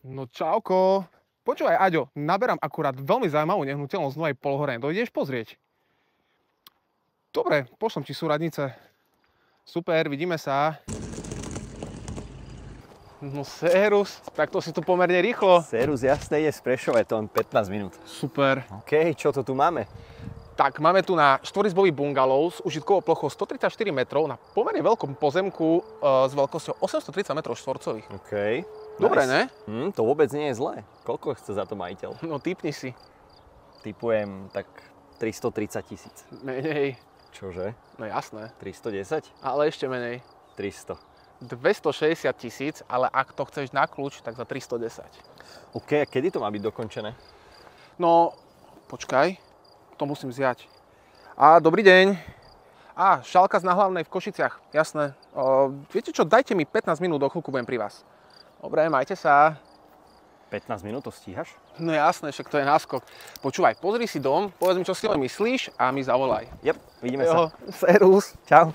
No čauko. Počúvaj, Aďo, naberám akurát veľmi zaujímavú nehnuteľnosť v Novej Polhore. Dojdeš pozrieť? Dobre, pošlem ti súradnice. Super, vidíme sa. No sérus, tak to si tu pomerne rýchlo. Sérus, jasné, ide z Prešova, je to len 15 minút. Super. OK, čo to tu máme? Tak, máme tu na štvorizbový bungalov s užitkovou plochou 134 metrov na pomerne veľkom pozemku s veľkosťou 830 metrov štvorcových. OK. Dobre, Nice. ne? To vôbec nie je zlé. Koľko chce za to majiteľ? No typni si. Typujem tak 330 000. Menej. Čože? No jasné. 310? Ale ešte menej. 300. 260 000, ale ak to chceš na kľúč, tak za 310. OK, a kedy to má byť dokončené? No, počkaj, to musím vziať. Dobrý deň. Šalkas na Hlavnej v Košiciach, jasné. Viete čo, dajte mi 15 minút, do chvíľku budem pri vás. Dobre, majte sa. 15 minút to stíhaš? No jasné, však to je náskok. Počúvaj, pozri si dom, povedz mi, čo si len myslíš a mi zavolaj. Vidíme sa. Serus. Čau.